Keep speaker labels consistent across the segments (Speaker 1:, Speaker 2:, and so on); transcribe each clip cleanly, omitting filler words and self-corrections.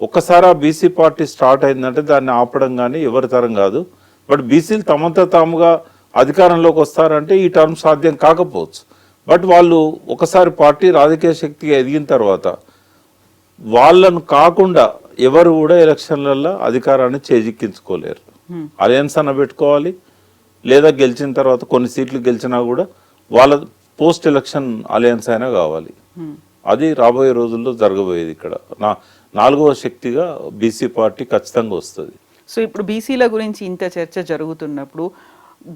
Speaker 1: ఒక్కసారి ఆ BC party start అయిందంటే దాన్ని ఆపడం కానీ ఎవరి తరం కాదు. బట్ బీసీలు తమంతా తాముగా అధికారంలోకి వస్తారంటే ఈ టర్మ్ సాధ్యం కాకపోవచ్చు. బట్ వాళ్ళు ఒకసారి పార్టీ రాజకీయ శక్తిగా ఎదిగిన తర్వాత వాళ్ళను కాకుండా ఎవరు కూడా ఎలక్షన్లలో అధికారాన్ని చేజిక్కించుకోలేరు. అలయన్స్ అన్న పెట్టుకోవాలి, లేదా గెలిచిన తర్వాత కొన్ని సీట్లు గెలిచినా కూడా వాళ్ళ పోస్ట్ ఎలక్షన్ అలయన్స్ అయినా కావాలి. అది రాబోయే రోజుల్లో జరగబోయేది. ఇక్కడ నాలుగవ శక్తిగా బీసీ పార్టీ ఖచ్చితంగా వస్తుంది.
Speaker 2: సో ఇప్పుడు బీసీల గురించి ఇంత చర్చ జరుగుతున్నప్పుడు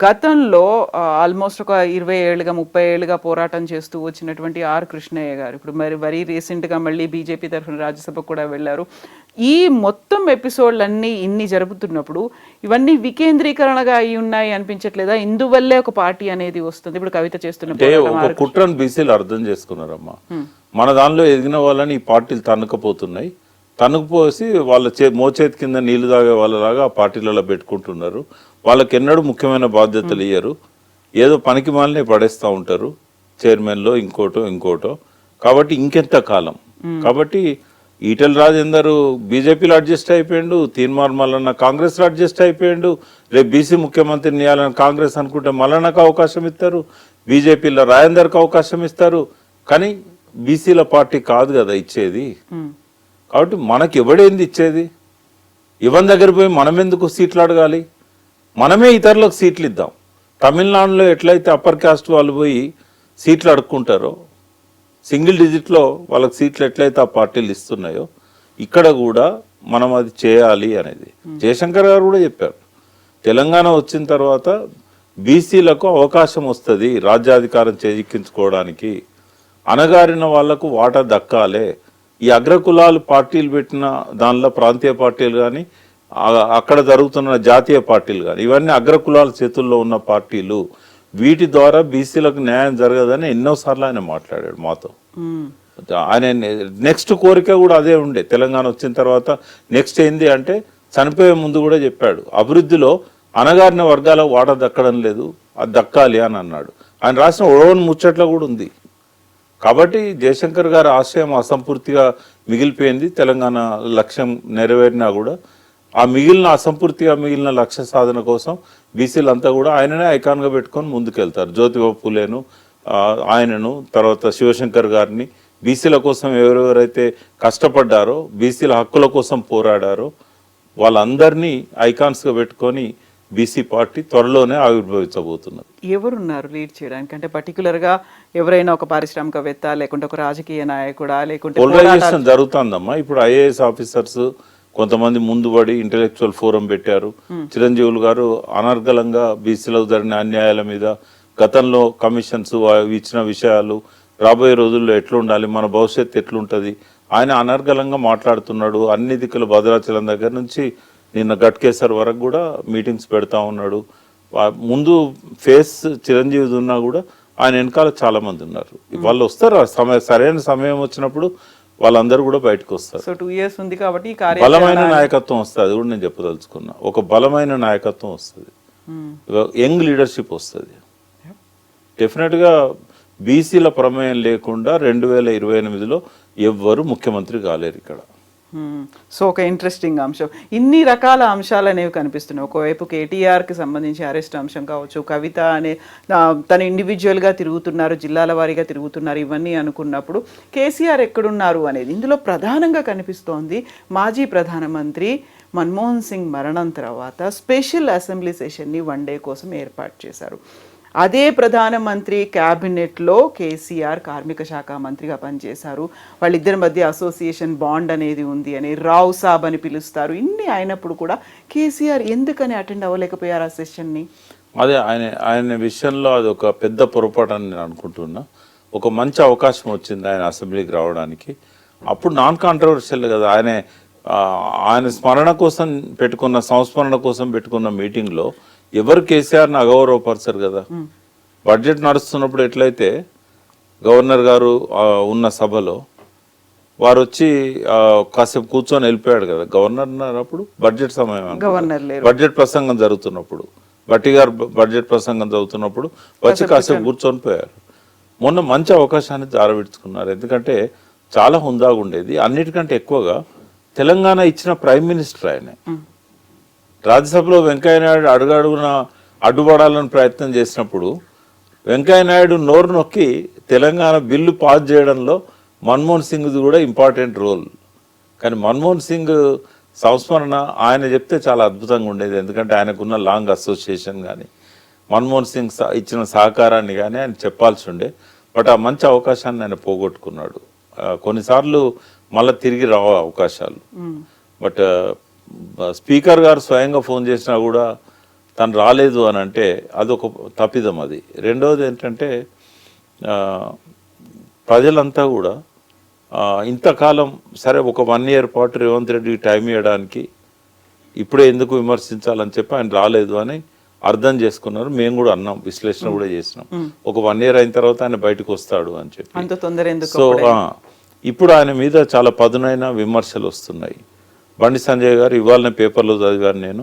Speaker 2: గతంలో ఆల్మోస్ట్ ఒక 20 ఏళ్ళుగా 30 ఏళ్ళుగా పోరాటం చేస్తూ వచ్చినటువంటి ఆర్ కృష్ణయ్య గారు ఇప్పుడు వెరీ రీసెంట్గా మళ్ళీ బీజేపీ తరఫున రాజ్యసభకు కూడా వెళ్ళారు. ఈ మొత్తం ఎపిసోడ్లన్నీ ఇన్ని జరుగుతున్నప్పుడు ఇవన్నీ వికేంద్రీకరణగా అయి ఉన్నాయి అనిపించట్లేదా? ఇందువల్లే ఒక పార్టీ అనేది వస్తుంది. ఇప్పుడు కవిత చేస్తున్న
Speaker 1: కుట్రను బీసీలు అర్థం చేసుకున్నారమ్మా. మన దానిలో ఎదిగిన వాళ్ళని ఈ పార్టీలు తన్నుకపోతున్నాయి. తన్నుకుపోసి వాళ్ళ మోచేతి కింద నీళ్లు తాగే వాళ్ళలాగా ఆ పార్టీలలో పెట్టుకుంటున్నారు. వాళ్ళకి ఎన్నడూ ముఖ్యమైన బాధ్యతలు ఇయ్యరు. ఏదో పనికి మాలనే పడేస్తూ ఉంటారు, చైర్మన్లో ఇంకోటో. కాబట్టి ఇంకెంత కాలం. కాబట్టి ఈటెల రాజేందర్ బీజేపీలో అడ్జస్ట్ అయిపోయిండు, తీన్మార్ మల్లన్న కాంగ్రెస్లో అడ్జస్ట్ అయిపోయిండు. రేపు బీసీ ముఖ్యమంత్రిని ఇవ్వాలని కాంగ్రెస్ అనుకుంటే మల్లన్నకు అవకాశం ఇస్తారు, బీజేపీలో రాజేందర్కి అవకాశం ఇస్తారు. కానీ బీసీల పార్టీ కాదు కదా ఇచ్చేది. కాబట్టి మనకి ఎవడేంది ఇచ్చేది? ఇవన్ దగ్గర పోయి మనం ఎందుకు సీట్లు అడగాలి? మనమే ఇతరులకు సీట్లు ఇద్దాం. తమిళనాడులో ఎట్లయితే అప్పర్ కాస్ట్ వాళ్ళు పోయి సీట్లు అడుక్కుంటారో, సింగిల్ డిజిట్లో వాళ్ళకి సీట్లు ఎట్లయితే ఆ పార్టీలు ఇస్తున్నాయో, ఇక్కడ కూడా మనం అది చేయాలి అనేది జయశంకర్ గారు కూడా చెప్పారు. తెలంగాణ వచ్చిన తర్వాత బీసీలకు అవకాశం వస్తుంది రాజ్యాధికారం చేజిక్కించుకోవడానికి. అణగారిన వాళ్లకు వాటా దక్కాలే. ఈ అగ్రకులాలు పార్టీలు పెట్టిన దానిలో ప్రాంతీయ పార్టీలు కానీ అక్కడ జరుగుతున్న జాతీయ పార్టీలు కానీ ఇవన్నీ అగ్రకులాల చేతుల్లో ఉన్న పార్టీలు. వీటి ద్వారా బీసీలకు న్యాయం జరగదని ఎన్నోసార్లు ఆయన మాట్లాడాడు మాతో. ఆయన నెక్స్ట్ కోరిక కూడా అదే ఉండే. తెలంగాణ వచ్చిన తర్వాత నెక్స్ట్ ఏంది అంటే చనిపోయే ముందు కూడా చెప్పాడు, అభివృద్ధిలో అణగారిన వర్గాలకు వాటా దక్కడం లేదు, అది దక్కాలి అని అన్నాడు. ఆయన రాసిన ఒడవని ముచ్చట్లో కూడా ఉంది. కాబట్టి జయశంకర్ గారి ఆశయం అసంపూర్తిగా మిగిలిపోయింది. తెలంగాణ లక్ష్యం నెరవేరినా కూడా ఆ అసంపూర్తిగా మిగిలిన లక్ష్య సాధన కోసం బీసీలంతా కూడా ఆయననే ఐకాన్గా పెట్టుకొని ముందుకెళ్తారు. జ్యోతిబా పూలేను, ఆయనను, తర్వాత శివశంకర్ గారిని, బీసీల కోసం ఎవరెవరైతే కష్టపడ్డారో, బీసీల హక్కుల కోసం పోరాడారో వాళ్ళందరినీ ఐకాన్స్గా పెట్టుకొని బీసీ పార్టీ త్వరలోనే ఆవిర్భవించబోతున్నది.
Speaker 2: ఎవరున్నారు లీడ్ చేయడానికి? అంటే పర్టికులర్గా ఎవరైనా ఒక పారిశ్రామికవేత్త, లేకుంటే ఒక రాజకీయ నాయకుడా, లేకుంటే
Speaker 1: పోలరైజేషన్ జరుగుతుందమ్మా. ఇప్పుడు ఐఏఎస్ ఆఫీసర్స్ కొంతమంది ముందుబడి ఇంటెలెక్చువల్ ఫోరం పెట్టారు. చిరంజీవులు గారు అనర్గళంగా బీసీలకు జరిగిన అన్యాయాల మీద, గతంలో కమిషన్స్ ఇచ్చిన విషయాలు, రాబోయే రోజుల్లో ఎట్లుండాలి, మన భవిష్యత్తు ఎట్లుంటుంది, ఆయన అనర్గళంగా మాట్లాడుతున్నాడు. అన్ని దిక్కుల భద్రాచలం దగ్గర నుంచి నిన్న గట్కేసర్ వరకు కూడా మీటింగ్స్ పెడతా ఉన్నాడు. ముందు ఫేస్ చిరంజీవి ఉన్నా కూడా ఆయన వెనకాల చాలా మంది ఉన్నారు. వాళ్ళు వస్తారు, సరైన సమయం వచ్చినప్పుడు వాళ్ళందరూ కూడా బయటకు వస్తారు.
Speaker 2: సో 2 years ఉంది కాబట్టి
Speaker 1: బలమైన నాయకత్వం వస్తుంది. అది కూడా నేను చెప్పదలుచుకున్నా. ఒక బలమైన నాయకత్వం వస్తుంది, యంగ్ లీడర్షిప్ వస్తుంది. డెఫినెట్గా బీసీల ప్రమేయం లేకుండా 2028లో ఎవ్వరు ముఖ్యమంత్రి కాలేరు ఇక్కడ.
Speaker 2: సో ఒక ఇంట్రెస్టింగ్ అంశం. ఇన్ని రకాల అంశాలు అనేవి కనిపిస్తున్నాయి. ఒకవైపు కేటీఆర్కి సంబంధించి అరెస్ట్ అంశం కావచ్చు, కవిత అనే తను ఇండివిజువల్గా తిరుగుతున్నారు, జిల్లాల వారీగా తిరుగుతున్నారు, ఇవన్నీ అనుకున్నప్పుడు కేసీఆర్ ఎక్కడున్నారు అనేది ఇందులో ప్రధానంగా కనిపిస్తోంది. మాజీ ప్రధానమంత్రి మన్మోహన్ సింగ్ మరణం తర్వాత స్పెషల్ అసెంబ్లీ సెషన్ని 1 day కోసం ఏర్పాటు చేశారు. అదే ప్రధానమంత్రి క్యాబినెట్లో కేసీఆర్ కార్మిక శాఖ మంత్రిగా పనిచేశారు. వాళ్ళిద్దరి మధ్య అసోసియేషన్ బాండ్ అనేది ఉంది అని రావు సాబ్ అని పిలుస్తారు. ఇన్ని అయినప్పుడు కూడా కేసీఆర్ ఎందుకని అటెండ్ అవ్వలేకపోయారు ఆ సెషన్ని?
Speaker 1: అదే ఆయన విషయంలో అది ఒక పెద్ద పొరపాటు అని నేను అనుకుంటున్నా. ఒక మంచి అవకాశం వచ్చింది ఆయన అసెంబ్లీకి రావడానికి. అప్పుడు నాన్ కాంట్రవర్షియల్ కదా. ఆయన స్మరణ కోసం పెట్టుకున్న, సంస్మరణ కోసం పెట్టుకున్న మీటింగ్లో ఎవరు కేసీఆర్ని అగౌరవపరచరు కదా. బడ్జెట్ నడుస్తున్నప్పుడు ఎట్లయితే గవర్నర్ గారు ఉన్న సభలో వారు వచ్చి కాసేపు కూర్చొని వెళ్ళిపోయాడు కదా గవర్నర్. అప్పుడు బడ్జెట్ సమయం, బడ్జెట్ ప్రసంగం జరుగుతున్నప్పుడు, బట్టి గారు బడ్జెట్ ప్రసంగం చదువుతున్నప్పుడు వచ్చి కాసేపు కూర్చొని పోయారు. మొన్న మంచి అవకాశాన్ని జారవిడ్చుకున్నారు. ఎందుకంటే చాలా హుందాగా ఉండేది. అన్నిటికంటే ఎక్కువగా తెలంగాణ ఇచ్చిన ప్రైమ్ మినిస్టర్ ఆయనే. రాజ్యసభలో వెంకయ్యనాయుడు అడుగడుగున అడ్డుపడాలని ప్రయత్నం చేసినప్పుడు వెంకయ్యనాయుడు నోరు నొక్కి తెలంగాణ బిల్లు పాస్ చేయడంలో మన్మోహన్ సింగ్ కూడా ఇంపార్టెంట్ రోల్. కానీ మన్మోహన్ సింగ్ సంస్మరణ ఆయన చెప్తే చాలా అద్భుతంగా ఉండేది, ఎందుకంటే ఆయనకున్న లాంగ్ అసోసియేషన్ కానీ మన్మోహన్ సింగ్ ఇచ్చిన సహకారాన్ని కానీ ఆయన చెప్పాల్సి ఉండే. బట్ ఆ మంచి అవకాశాన్ని ఆయన పోగొట్టుకున్నాడు. కొన్నిసార్లు మళ్ళీ తిరిగి రావు అవకాశాలు. బట్ స్పీకర్ గారు స్వయంగా ఫోన్ చేసినా కూడా తను రాలేదు అని అంటే అదొక తప్పిదం. అది రెండవది ఏంటంటే ప్రజలంతా కూడా ఇంతకాలం సరే ఒక 1 year పాటు రేవంత్ రెడ్డికి టైం ఇవ్వడానికి ఇప్పుడే ఎందుకు విమర్శించాలని చెప్పి ఆయన రాలేదు అని అర్థం చేసుకున్నారు. మేము కూడా అన్నాం, విశ్లేషణ కూడా చేసినాం. ఒక 1 year అయిన తర్వాత ఆయన బయటకు వస్తాడు అని చెప్పి. సో ఇప్పుడు ఆయన మీద చాలా పదునైన విమర్శలు వస్తున్నాయి. బండి సంజయ్ గారు ఇవాళనే పేపర్లో చదివాను నేను,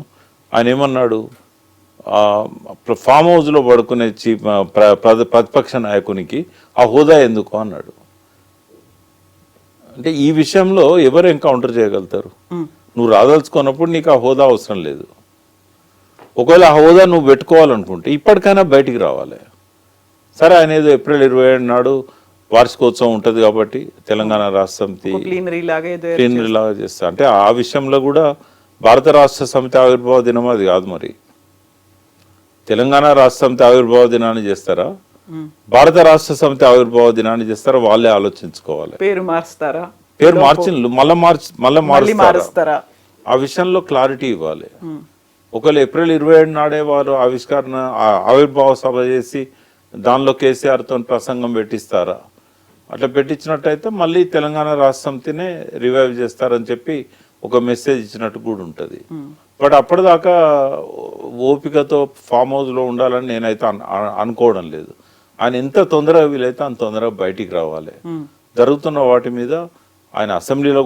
Speaker 1: ఆయన ఏమన్నాడు, ఫామ్ హౌస్లో పడుకునే ప్రతిపక్ష నాయకునికి ఆ హోదా ఎందుకు అన్నాడు. అంటే ఈ విషయంలో ఎవరు ఎన్కౌంటర్ చేయగలుగుతారు? నువ్వు రాదలుచుకున్నప్పుడు నీకు ఆ హోదా అవసరం లేదు. ఒకవేళ ఆ హోదా నువ్వు పెట్టుకోవాలనుకుంటే ఇప్పటికైనా బయటికి రావాలి. సరే, ఆయన ఏదో April 27 నాడు వార్షికోత్సవం ఉంటుంది కాబట్టి తెలంగాణ రాష్ట్ర సమితి ప్లీనరీ లాగా చేస్తా అంటే ఆ విషయంలో కూడా భారత రాష్ట్ర సమితి ఆవిర్భావ దినం అది కాదు. మరి తెలంగాణ రాష్ట్ర సమితి ఆవిర్భావ దినాన్ని చేస్తారా, భారత రాష్ట్ర సమితి ఆవిర్భావ దినాన్ని చేస్తారా? వాళ్ళే ఆలోచించుకోవాలి.
Speaker 2: పేరు మారుస్తారా,
Speaker 1: పేరు మళ్ళీ మారుస్తారా? ఆ విషయంలో క్లారిటీ ఇవ్వాలి. ఒకవేళ April 27 నాడే వారు ఆవిర్భావ సభ చేసి దానిలో కేసీఆర్తో ప్రసంగం పెట్టిస్తారా? అట్లా పెట్టించినట్టయితే మళ్ళీ తెలంగాణ రాష్ట్ర సమితినే రివైవ్ చేస్తారని చెప్పి ఒక మెసేజ్ ఇచ్చినట్టు కూడా ఉంటుంది. బట్ అప్పటిదాకా ఓపికతో ఫామ్ హౌస్లో ఉండాలని నేనైతే అనుకోవడం లేదు. ఆయన ఎంత తొందరగా వీలైతే అంత తొందరగా బయటికి రావాలి. జరుగుతున్న వాటి మీద ఆయన అసెంబ్లీలో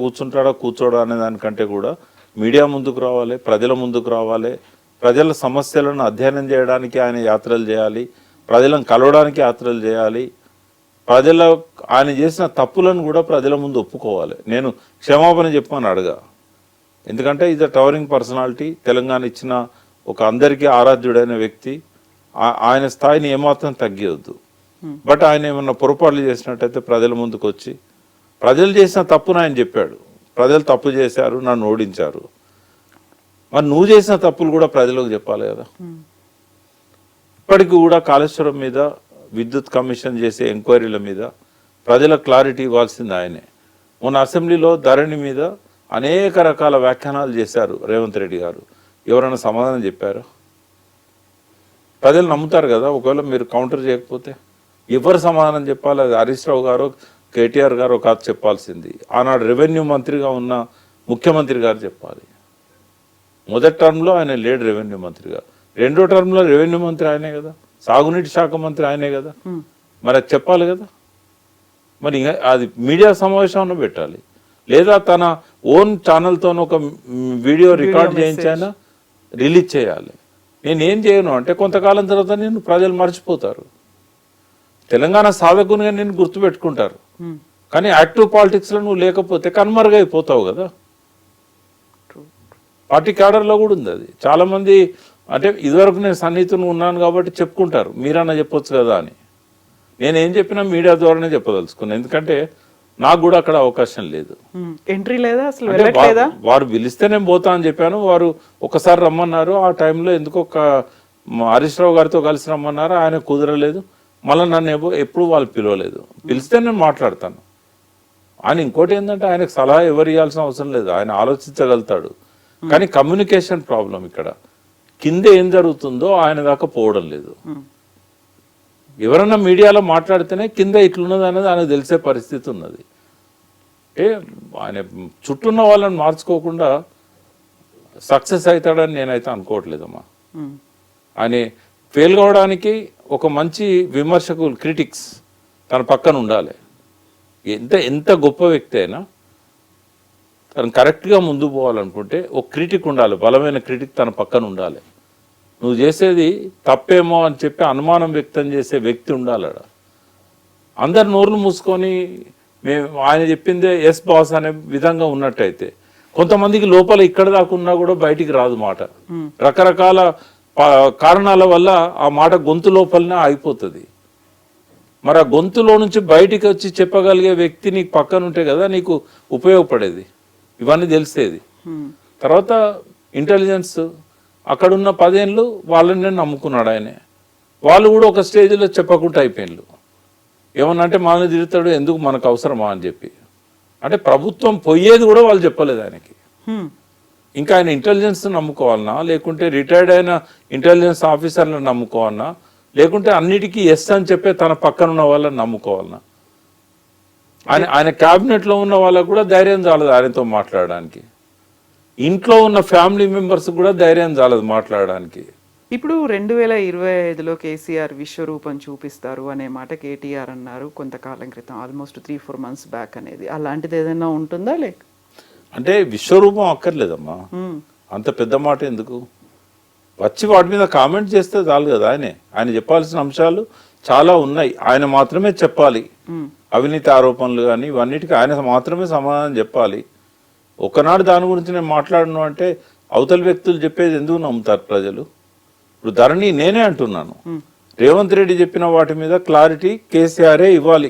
Speaker 1: కూర్చోడా అనే దానికంటే కూడా మీడియా ముందుకు రావాలి, ప్రజల ముందుకు రావాలి. ప్రజల సమస్యలను అధ్యయనం చేయడానికి ఆయన యాత్రలు చేయాలి, ప్రజలను కలవడానికి యాత్రలు చేయాలి. ఆయన చేసిన తప్పులను కూడా ప్రజల ముందు ఒప్పుకోవాలి. నేను క్షమాపణ చెప్పమని అడగా, ఎందుకంటే ఇది టవరింగ్ పర్సనాలిటీ, తెలంగాణ ఇచ్చిన ఒక అందరికీ ఆరాధ్యుడైన వ్యక్తి. ఆయన స్థాయిని ఏమాత్రం తగ్గియొద్దు. బట్ ఆయన ఏమన్నా పొరపాట్లు చేసినట్టయితే ప్రజల ముందుకు వచ్చి ప్రజలు చేసిన తప్పును ఆయన చెప్పాడు. ప్రజలు తప్పు చేశారు, నన్ను ఓడించారు. మరి నువ్వు చేసిన తప్పులు కూడా ప్రజలకు చెప్పాలి కదా. ఇప్పటికి కూడా కాళేశ్వరం మీద, విద్యుత్ కమిషన్ చేసే ఎంక్వైరీల మీద ప్రజలకు క్లారిటీ ఇవ్వాల్సింది ఆయనే. మొన్న అసెంబ్లీలో ధరణి మీద అనేక రకాల వ్యాఖ్యానాలు చేశారు రేవంత్ రెడ్డి గారు. ఎవరైనా సమాధానం చెప్పారు? ప్రజలు నమ్ముతారు కదా. ఒకవేళ మీరు కౌంటర్ చేయకపోతే ఎవరు సమాధానం చెప్పాలి? అది హరీష్ రావు గారు, కేటీఆర్ గారు కాదు చెప్పాల్సింది. ఆనాడు రెవెన్యూ మంత్రిగా ఉన్న ముఖ్యమంత్రి గారు చెప్పాలి. మొదటి టర్మ్లో ఆయన లేడు రెవెన్యూ మంత్రిగా, రెండో టర్మ్లో రెవెన్యూ మంత్రి ఆయనే కదా, సాగునీటి శాఖ మంత్రి ఆయనే కదా. మరి అది చెప్పాలి కదా. మరి అది మీడియా సమావేశంలో పెట్టాలి, లేదా తన ఓన్ ఛానల్తో ఒక వీడియో రికార్డ్ చేయించైనా రిలీజ్ చేయాలి. నేనేం చేయను అంటే కొంతకాలం తర్వాత నేను ప్రజలు మర్చిపోతారు. తెలంగాణ సాధకునిగా నేను గుర్తుపెట్టుకుంటారు. కానీ యాక్టివ్ పాలిటిక్స్లో నువ్వు లేకపోతే కనుమరుగైపోతావు కదా. పార్టీ క్యాడర్లో కూడా ఉంది అది. చాలామంది అంటే ఇదివరకు నేను సన్నిహితుని ఉన్నాను కాబట్టి చెప్పుకుంటారు, మీరన్నా చెప్పొచ్చు కదా అని. నేనేం చెప్పినా మీడియా ద్వారానే చెప్పదలుచుకున్నాను, ఎందుకంటే నాకు కూడా అక్కడ అవకాశం లేదు.
Speaker 2: ఎంట్రీ లేదా అసలు?
Speaker 1: వారు పిలిస్తే నేను పోతా అని చెప్పాను. వారు ఒకసారి రమ్మన్నారు. ఆ టైంలో ఎందుకో హరీష్ రావు గారితో కలిసి రమ్మన్నారు, ఆయన కుదరలేదు. మళ్ళీ నన్ను ఎప్పుడు వాళ్ళు పిలవలేదు. పిలిస్తే నేను మాట్లాడతాను. ఆయన ఇంకోటి ఏంటంటే ఆయనకు సలహా ఎవరు ఇవ్వాల్సిన అవసరం లేదు, ఆయన ఆలోచించగలుగుతాడు. కానీ కమ్యూనికేషన్ ప్రాబ్లం ఇక్కడ. కింద ఏం జరుగుతుందో ఆయన దాకా పోవడం లేదు. ఎవరన్నా మీడియాలో మాట్లాడితేనే కింద ఇట్లున్నది అనేది ఆయనకు తెలిసే పరిస్థితి ఉన్నది. అంటే ఆయన చుట్టూన్న వాళ్ళని మార్చుకోకుండా సక్సెస్ అవుతాడని నేనైతే అనుకోవట్లేదమ్మా. ఆయన ఫెయిల్ కావడానికి ఒక మంచి విమర్శకులు, క్రిటిక్స్ తన పక్కన ఉండాలి. ఎంత గొప్ప వ్యక్తి అయినా తను కరెక్ట్గా ముందు పోవాలనుకుంటే ఒక క్రిటిక్ ఉండాలి, బలమైన క్రిటిక్ తన పక్కన ఉండాలి. నువ్వు చేసేది తప్పేమో అని చెప్పి అనుమానం వ్యక్తం చేసే వ్యక్తి ఉండాలి. అందరు నోర్లు మూసుకొని మేము ఆయన చెప్పిందే ఎస్ బాస్ అనే విధంగా ఉన్నట్టయితే కొంతమందికి లోపల ఇక్కడ దాకున్నా కూడా బయటికి రాదు మాట. రకరకాల కారణాల వల్ల ఆ మాట గొంతు లోపలనే ఆగిపోతుంది. మరి ఆ గొంతులో నుంచి బయటికి వచ్చి చెప్పగలిగే వ్యక్తి నీకు పక్కన ఉంటే కదా నీకు ఉపయోగపడేది, ఇవన్నీ తెలిసేది. తర్వాత ఇంటెలిజెన్స్ అక్కడున్న 10 ఏళ్ళు వాళ్ళని నమ్ముకున్నాడు ఆయన. వాళ్ళు కూడా ఒక స్టేజ్లో చెప్పకుండా అయిపోయినారు. ఏమన్నా అంటే మనల్ని తిడతాడు, ఎందుకు మనకు అవసరమా అని చెప్పి. అంటే ప్రభుత్వం పోయేది కూడా వాళ్ళు చెప్పలేదు ఆయనకి. ఇంకా ఆయన ఇంటెలిజెన్స్ నమ్ముకోవాలన్నా, లేకుంటే రిటైర్డ్ అయిన ఇంటెలిజెన్స్ ఆఫీసర్లను నమ్ముకోవాలన్నా, లేకుంటే అన్నిటికీ ఎస్ అని చెప్పే తన పక్కన ఉన్న వాళ్ళని నమ్ముకోవాలన్నా. ఆయన క్యాబినెట్లో ఉన్న వాళ్ళకు కూడా ధైర్యం చాలదు ఆయనతో మాట్లాడడానికి. ఇంట్లో ఉన్న ఫ్యామిలీ మెంబర్స్ కూడా ధైర్యం చాలదు మాట్లాడడానికి.
Speaker 2: ఇప్పుడు 2025లో కేసీఆర్ విశ్వరూపం చూపిస్తారు అనే మాట కేటీఆర్ అన్నారు కొంతకాలం క్రితం, ఆల్మోస్ట్ 3-4 months బ్యాక్ అనేది. అలాంటిది ఏదైనా ఉంటుందా? లేక
Speaker 1: అంటే విశ్వరూపం అక్కర్లేదమ్మా, అంత పెద్ద మాట ఎందుకు? వచ్చి వాటి మీద కామెంట్ చేస్తే చాలు కదా. ఆయన చెప్పాల్సిన అంశాలు చాలా ఉన్నాయి, ఆయన మాత్రమే చెప్పాలి. అవినీతి ఆరోపణలు కానీ ఇవన్నిటికీ ఆయన మాత్రమే సమాధానం చెప్పాలి. ఒకనాడు దాని గురించి నేను మాట్లాడను అంటే అవతల వ్యక్తులు చెప్పేది ఎందుకు నమ్ముతారు ప్రజలు? ఇప్పుడు ధరణి నేనే అంటున్నాను, రేవంత్ రెడ్డి చెప్పిన వాటి మీద క్లారిటీ కేసీఆరే ఇవ్వాలి.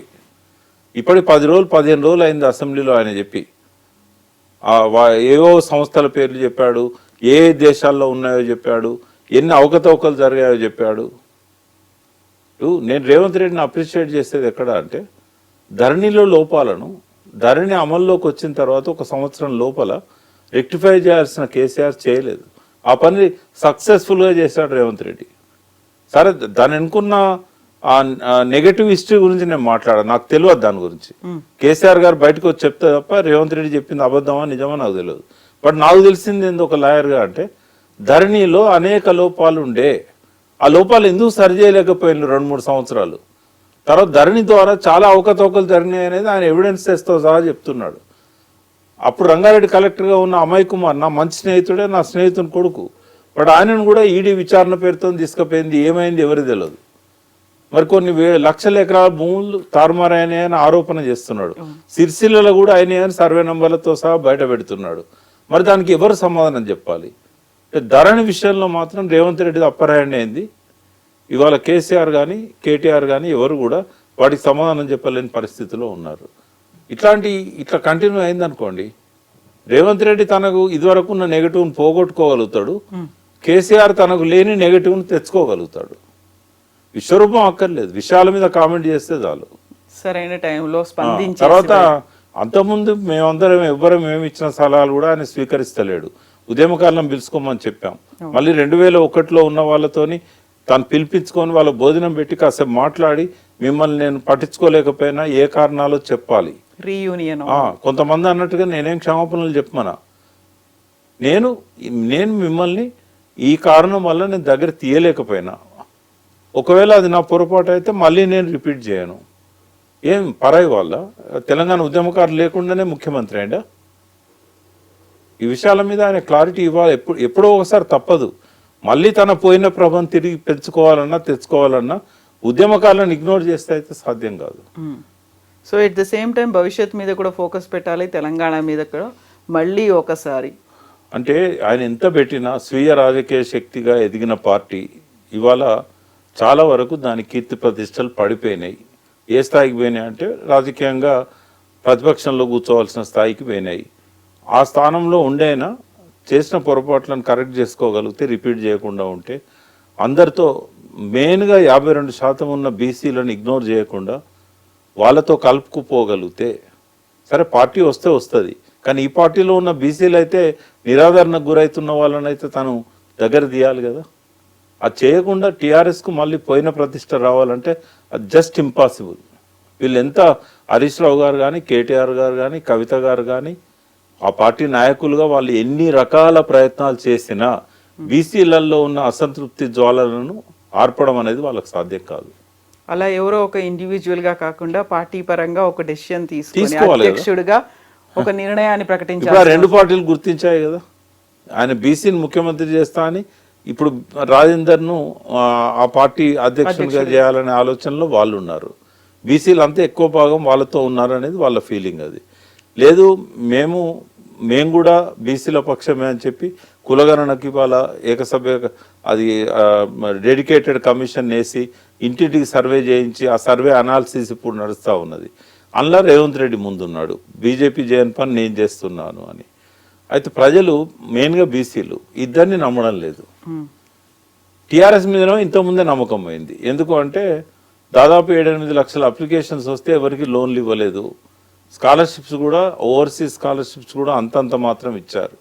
Speaker 1: ఇప్పటికి 10 రోజులు 15 రోజులు అయింది అసెంబ్లీలో ఆయన చెప్పి. ఏవో సంస్థల పేర్లు చెప్పాడు, ఏ దేశాల్లో ఉన్నాయో చెప్పాడు, ఎన్ని అవకతవకలు జరిగాయో చెప్పాడు. నేను రేవంత్ రెడ్డిని అప్రిషియేట్ చేసేది ఎక్కడ అంటే, ధరణిలో లోపాలను ధరణి అమల్లోకి వచ్చిన తర్వాత 1 సంవత్సరం లోపల రెక్టిఫై చేయాల్సిన కేసీఆర్ చేయలేదు. ఆ పని సక్సెస్ఫుల్గా చేశాడు రేవంత్ రెడ్డి. సరే, దాని అనుకున్న ఆ నెగటివ్ హిస్టరీ గురించి నేను మాట్లాడాను, నాకు తెలియదు దాని గురించి. కేసీఆర్ గారు బయటకు వచ్చి చెప్తే తప్ప రేవంత్ రెడ్డి చెప్పింది అబద్ధమా నిజమా నాకు తెలియదు. బట్ నాకు తెలిసింది ఏంది ఒక లాయర్గా అంటే, ధరణిలో అనేక లోపాలు ఉండే, ఆ లోపాలు ఎందుకు సరి చేయలేకపోయినారు 2-3 సంవత్సరాలు. తర్వాత ధరణి ద్వారా చాలా అవకతవకలు జరిగినాయి అనేది ఆయన ఎవిడెన్సెస్తో సహా చెప్తున్నాడు. అప్పుడు రంగారెడ్డి కలెక్టర్గా ఉన్న అమయ్ కుమార్ నా మంచి స్నేహితుడే, నా స్నేహితుని కొడుకు. బట్ ఆయనను కూడా ఈడీ విచారణ పేరుతో తీసుకుపోయింది, ఏమైంది ఎవరికి తెలియదు. మరి కొన్ని లక్షల ఎకరాల భూములు తారుమారాయని ఆరోపణ చేస్తున్నాడు. సిరిసిల్లలో కూడా ఆయన సర్వే నంబర్లతో సహా బయట పెడుతున్నాడు. మరి దానికి ఎవరు సమాధానం చెప్పాలి? ధరణి విషయంలో మాత్రం రేవంత్ రెడ్డి అప్పర్ హ్యాండ్ అయింది. ఇవాళ కేసీఆర్ కానీ కేటీఆర్ కానీ ఎవరు కూడా వాటికి సమాధానం చెప్పలేని పరిస్థితిలో ఉన్నారు. ఇట్లా కంటిన్యూ అయిందనుకోండి, రేవంత్ రెడ్డి తనకు ఇదివరకు ఉన్న నెగటివ్ని పోగొట్టుకోగలుగుతాడు, కేసీఆర్ తనకు లేని నెగటివ్ని తెచ్చుకోగలుగుతాడు. విశ్వరూపం అక్కర్లేదు, విషయాల మీద కామెంట్ చేస్తే చాలు.
Speaker 2: సరైన టైంలో స్పందించి
Speaker 1: తర్వాత అంతకుముందు మేమందరం ఎవ్వరం ఏమి ఇచ్చిన సలహాలు కూడా ఆయన స్వీకరిస్తలేడు. ఉద్యమకాలం పిలుచుకోమని చెప్పాం, మళ్ళీ 2001లో ఉన్న వాళ్ళతోని తను పిలిపించుకొని వాళ్ళ భోజనం పెట్టి కాసేపు మాట్లాడి, మిమ్మల్ని నేను పట్టించుకోలేకపోయినా ఏ కారణాలో చెప్పాలి,
Speaker 2: రీయూనియన్.
Speaker 1: కొంతమంది అన్నట్టుగా నేనేం క్షమాపణలు చెప్పమనా, నేను మిమ్మల్ని ఈ కారణం వల్ల నేను దగ్గర తీయలేకపోయినా, ఒకవేళ అది నా పొరపాటు అయితే మళ్ళీ నేను రిపీట్ చేయను. ఏం పరాయి వాళ్ళ తెలంగాణ ఉద్యమకారులు లేకుండానే ముఖ్యమంత్రి అయిందా? ఈ విషయాల మీద ఆయన క్లారిటీ ఇవ్వాలి. ఎప్పుడో ఒకసారి తప్పదు. మళ్ళీ తన పోయిన ప్రభను తిరిగి తెచ్చుకోవాలన్నా ఉద్యమకాలను ఇగ్నోర్ చేస్తే అయితే సాధ్యం కాదు.
Speaker 2: So at the same time భవిష్యత్ మీద కూడా ఫోకస్ పెట్టాలి, తెలంగాణ మీద కూడా మళ్ళీ ఒకసారి.
Speaker 1: అంటే ఆయన ఎంత పెట్టినా స్వీయ రాజకీయ శక్తిగా ఎదిగిన పార్టీ ఇవాళ చాలా వరకు దాని కీర్తి ప్రతిష్టలు పడిపోయినాయి. ఏ స్థాయికి పోయినాయి అంటే రాజకీయంగా ప్రతిపక్షంలో కూర్చోవలసిన స్థాయికి పోయినాయి. ఆ స్థానంలో ఉండేనా చేసిన పొరపాట్లను కరెక్ట్ చేసుకోగలిగితే, రిపీట్ చేయకుండా ఉంటే, అందరితో మెయిన్గా 52% ఉన్న బీసీలను ఇగ్నోర్ చేయకుండా వాళ్ళతో కలుపుకుపోగలిగితే, సరే పార్టీ వస్తే వస్తుంది, కానీ ఈ పార్టీలో ఉన్న బీసీలు అయితే నిరాదరణకు గురవుతున్న వాళ్ళనైతే తను దగ్గర తీయాలి కదా. అది చేయకుండా టీఆర్ఎస్కు మళ్ళీ పోయిన ప్రతిష్ట రావాలంటే అది జస్ట్ ఇంపాసిబుల్. వీళ్ళు ఎంత హరీష్ రావు గారు కానీ, కేటీఆర్ గారు కానీ, కవిత గారు కానీ, ఆ పార్టీ నాయకులుగా వాళ్ళు ఎన్ని రకాల ప్రయత్నాలు చేసినా బీసీలలో ఉన్న అసంతృప్తి జ్వాలలను ఆర్పడం అనేది వాళ్ళకి సాధ్యం కాదు.
Speaker 2: అలా ఎవరో ఒక ఇండివిజువల్ గా కాకుండా పార్టీ పరంగా ఒక డెసిషన్ తీసుకోవాలి, అధ్యక్షుడిగా ఒక నిర్ణయాన్ని ప్రకటించాలి.
Speaker 1: ఇప్పుడు 2 పార్టీలు గుర్తించాయి కదా, ఆయన బీసీని ముఖ్యమంత్రి చేస్తా అని. ఇప్పుడు రాజేందర్ను ఆ పార్టీ అధ్యక్షుడిగా చేయాలనే ఆలోచనలో వాళ్ళు ఉన్నారు. బీసీలు అంతా ఎక్కువ భాగం వాళ్ళతో ఉన్నారు అనేది వాళ్ళ ఫీలింగ్. అది లేదు, మేము మేము కూడా బీసీల పక్షమే అని చెప్పి కులగణనకి ఇవాళ ఏకసభ్య అది డెడికేటెడ్ కమిషన్ వేసి ఇంటింటికి సర్వే చేయించి ఆ సర్వే అనాలిసిస్ ఇప్పుడు నడుస్తూ ఉన్నది. అందులో రేవంత్ రెడ్డి ముందున్నాడు, బీజేపీ చేయని పని నేను చేస్తున్నాను అని. అయితే ప్రజలు మెయిన్గా బీసీలు ఇద్దరిని నమ్మడం లేదు. టీఆర్ఎస్ మీదనో ఇంతకుముందే నమ్మకం పోయింది. ఎందుకు అంటే దాదాపు 7-8 లక్షల అప్లికేషన్స్ వస్తే ఎవరికి లోన్లు ఇవ్వలేదు. స్కాలర్షిప్స్ కూడా ఓవర్సీస్ స్కాలర్షిప్స్ కూడా అంతంత మాత్రం ఇచ్చారు.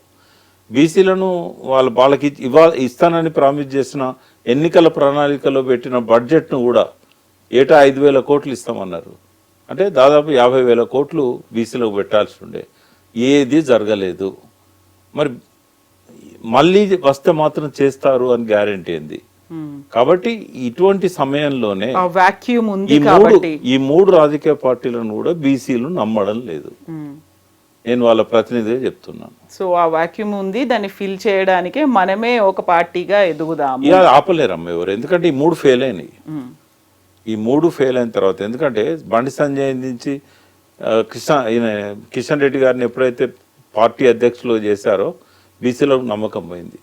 Speaker 1: బీసీలను వాళ్ళకి ఇస్తానని ప్రామిస్ చేసిన ఎన్నికల ప్రణాళికలో పెట్టిన బడ్జెట్ను కూడా ఏటా 5,000 కోట్లు ఇస్తామన్నారు. అంటే దాదాపు 50,000 కోట్లు బీసీలకు పెట్టాల్సి ఉండే, ఏది జరగలేదు. మరి మళ్ళీ వస్తే మాత్రం చేస్తారు అని గ్యారెంటీ ఏంది? కాబట్టి ఇటువంటి సమయంలోనే
Speaker 2: వాక్యూమ్ ఉంది కాబట్టి
Speaker 1: ఈ మూడు రాజకీయ పార్టీలను కూడా బీసీలు నమ్మడం లేదు. నేను వాళ్ళ ప్రతినిధిగా చెప్తున్నాను.
Speaker 2: సో ఆ వాక్యూమ్ ఉంది, దాన్ని ఫిల్ చేయడానికే మనమే ఒక పార్టీగా ఎదుగుదాము.
Speaker 1: ఇక ఆపలేరమ్మ ఎవరు, ఎందుకంటే ఈ మూడు ఫెయిల్ అయినాయి. ఈ మూడు ఫెయిల్ అయిన తర్వాత ఎందుకంటే బండి సంజయ్ నుంచి కిషన్ రెడ్డి గారిని ఎప్పుడైతే పార్టీ అధ్యక్షులు చేశారో బీసీలో నమ్మకం పోయింది.